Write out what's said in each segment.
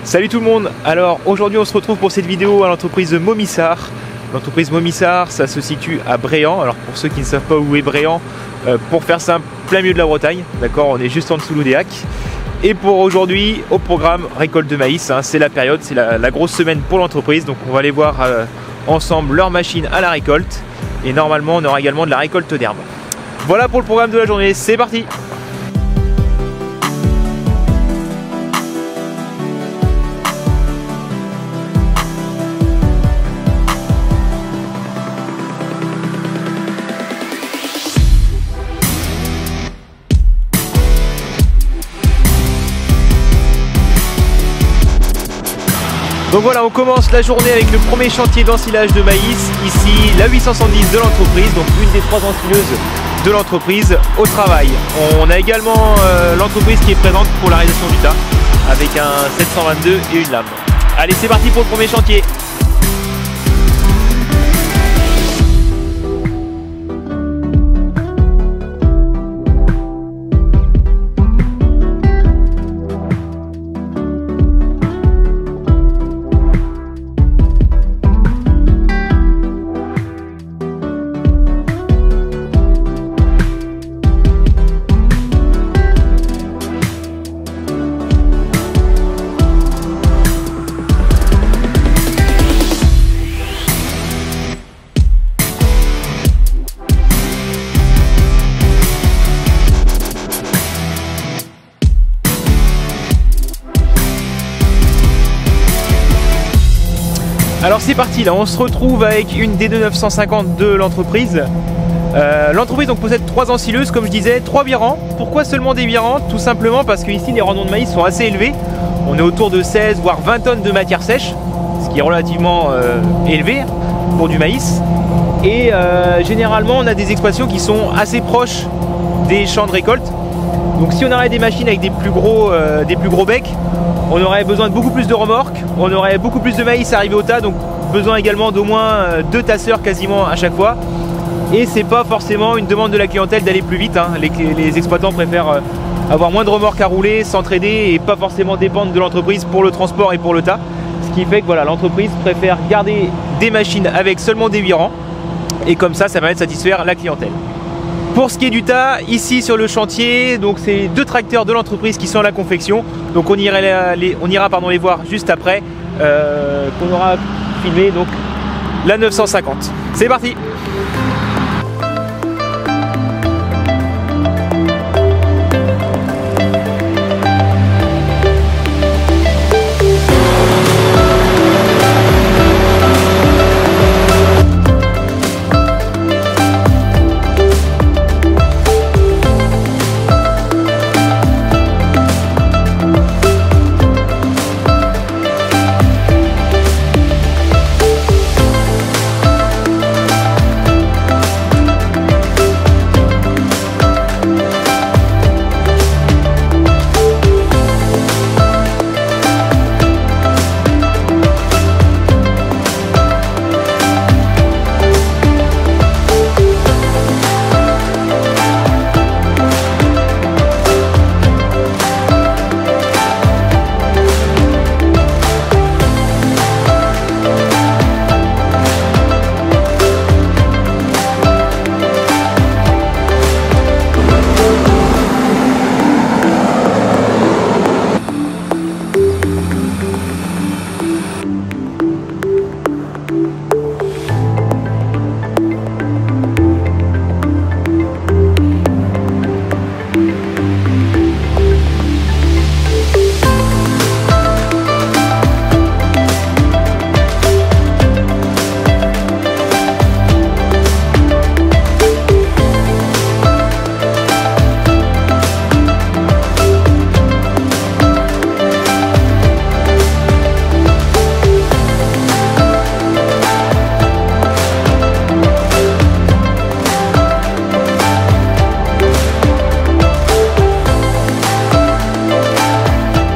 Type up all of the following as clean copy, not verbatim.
Salut tout le monde. Alors aujourd'hui on se retrouve pour cette vidéo à l'entreprise Momissart. L'entreprise Momissart, ça se situe à Bréant. Alors pour ceux qui ne savent pas où est Bréant, pour faire simple, plein milieu de la Bretagne, d'accord, on est juste en dessous l'Oudéac. Et pour aujourd'hui, au programme récolte de maïs, hein, c'est la période, c'est la grosse semaine pour l'entreprise. Donc on va aller voir ensemble leur machine à la récolte. Et normalement on aura également de la récolte d'herbe. Voilà pour le programme de la journée, c'est parti! Donc voilà, on commence la journée avec le premier chantier d'ensilage de maïs, ici la 870 de l'entreprise, donc une des 3 ensileuses de l'entreprise au travail. On a également l'entreprise qui est présente pour la réalisation du tas, avec un 722 et une lame. Allez, c'est parti pour le premier chantier. Alors c'est parti, là on se retrouve avec une D2950 de l'entreprise. L'entreprise donc possède 3 ensileuses, comme je disais, 3 virants. Pourquoi seulement des virants? Tout simplement parce que ici les rendements de maïs sont assez élevés. On est autour de 16 voire 20 tonnes de matière sèche, ce qui est relativement élevé pour du maïs. Et généralement on a des exploitations qui sont assez proches des champs de récolte. Donc si on aurait des machines avec des plus gros becs, on aurait besoin de beaucoup plus de remorques, on aurait beaucoup plus de maïs arrivé au tas, donc besoin également d'au moins 2 tasseurs quasiment à chaque fois. Et c'est pas forcément une demande de la clientèle d'aller plus vite, hein. Les exploitants préfèrent avoir moins de remorques à rouler, s'entraider et pas forcément dépendre de l'entreprise pour le transport et pour le tas. Ce qui fait que voilà, l'entreprise préfère garder des machines avec seulement des 8 rangs, et comme ça permet de satisfaire la clientèle. Pour ce qui est du tas, ici sur le chantier, donc c'est 2 tracteurs de l'entreprise qui sont à la confection. Donc on ira les voir juste après qu'on aura filmé donc la 950. C'est parti!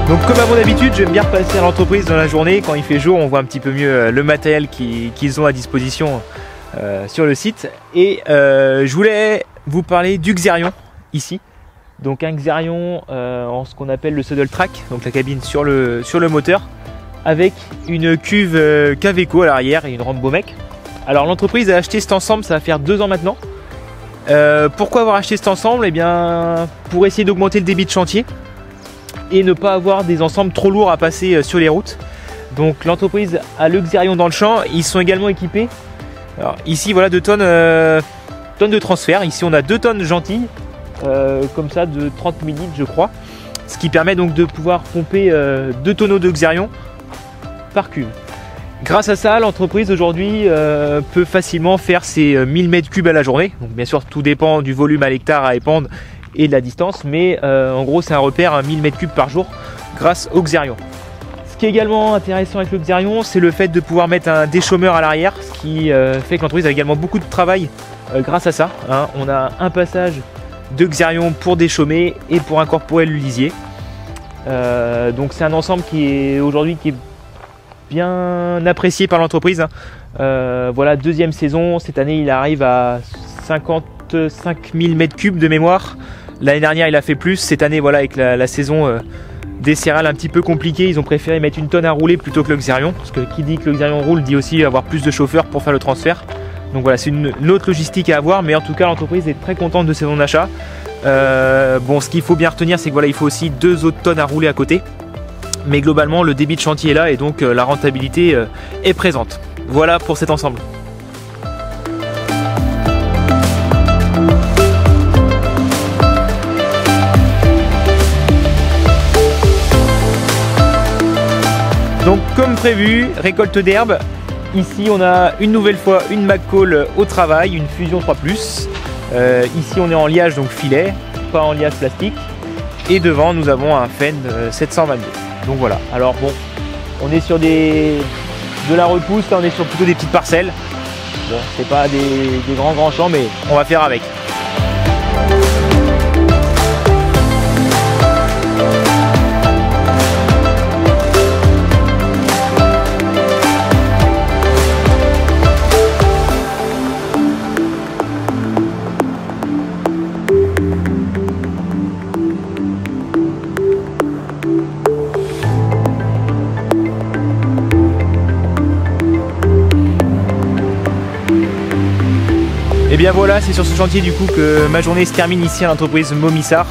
Donc comme à mon habitude, j'aime bien repasser à l'entreprise dans la journée. Quand il fait jour, on voit un petit peu mieux le matériel qu'ils ont à disposition sur le site. Et je voulais vous parler du Xerion ici. Donc un Xerion en ce qu'on appelle le saddle track, donc la cabine sur le moteur. avec une cuve Caveco à l'arrière et une rampe Baumec. Alors l'entreprise a acheté cet ensemble, ça va faire 2 ans maintenant. Pourquoi avoir acheté cet ensemble? Eh bien pour essayer d'augmenter le débit de chantier et ne pas avoir des ensembles trop lourds à passer sur les routes. Donc l'entreprise a le Xerion dans le champ, ils sont également équipés. Alors ici voilà 2 tonnes, tonnes de transfert, ici on a 2 tonnes gentilles, comme ça de 30 ml je crois. Ce qui permet donc de pouvoir pomper 2 tonneaux de Xerion par cuve. Grâce à ça, l'entreprise aujourd'hui peut facilement faire ses 1000 m3 à la journée. Donc bien sûr tout dépend du volume à l'hectare à épandre et de la distance, mais en gros c'est un repère, 1000 m3 par jour grâce au Xerion. Ce qui est également intéressant avec le Xerion, c'est le fait de pouvoir mettre un déchaumeur à l'arrière, ce qui fait que l'entreprise a également beaucoup de travail grâce à ça. Hein. On a un passage de Xerion pour déchaumer et pour incorporer le lisier. Donc c'est un ensemble qui est aujourd'hui bien apprécié par l'entreprise. Voilà, 2e saison, cette année il arrive à 55 000 m3 de mémoire. L'année dernière il a fait plus, cette année voilà avec la saison des céréales un petit peu compliquées, ils ont préféré mettre 1 tonne à rouler plutôt que le Xerion, parce que qui dit que le Xerion roule dit aussi avoir plus de chauffeurs pour faire le transfert. Donc voilà, c'est une autre logistique à avoir, mais en tout cas l'entreprise est très contente de ses zones d'achat. Bon, ce qu'il faut bien retenir, c'est que voilà, il faut aussi 2 autres tonnes à rouler à côté. Mais globalement, le débit de chantier est là et donc la rentabilité est présente. Voilà pour cet ensemble. Donc comme prévu, récolte d'herbe. Ici on a une nouvelle fois une McCall au travail, une Fusion 3+. Ici on est en liage donc filet, pas en liage plastique. Et devant nous avons un Fend 722. Donc voilà, alors bon, on est sur de la repousse, là on est sur plutôt des petites parcelles. Bon, c'est pas des grands champs, mais on va faire avec. Et bien voilà, c'est sur ce chantier du coup que ma journée se termine ici à l'entreprise Momissart.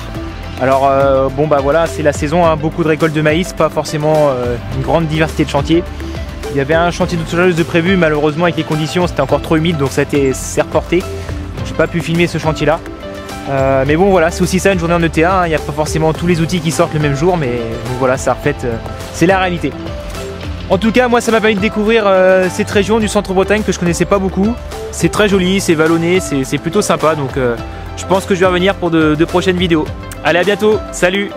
Alors bon bah voilà, c'est la saison, hein, beaucoup de récoltes de maïs, pas forcément une grande diversité de chantiers. Il y avait un chantier de sojageuse de prévu, malheureusement avec les conditions c'était encore trop humide, donc ça s'est reporté. J'ai pas pu filmer ce chantier là. Mais bon voilà, c'est aussi ça une journée en ETA, hein. Il n'y a pas forcément tous les outils qui sortent le même jour, mais donc, voilà, ça reflète, c'est la réalité. En tout cas, moi ça m'a permis de découvrir cette région du centre-Bretagne que je connaissais pas beaucoup. C'est très joli, c'est vallonné, c'est plutôt sympa, donc je pense que je vais revenir pour de prochaines vidéos. Allez, à bientôt, salut!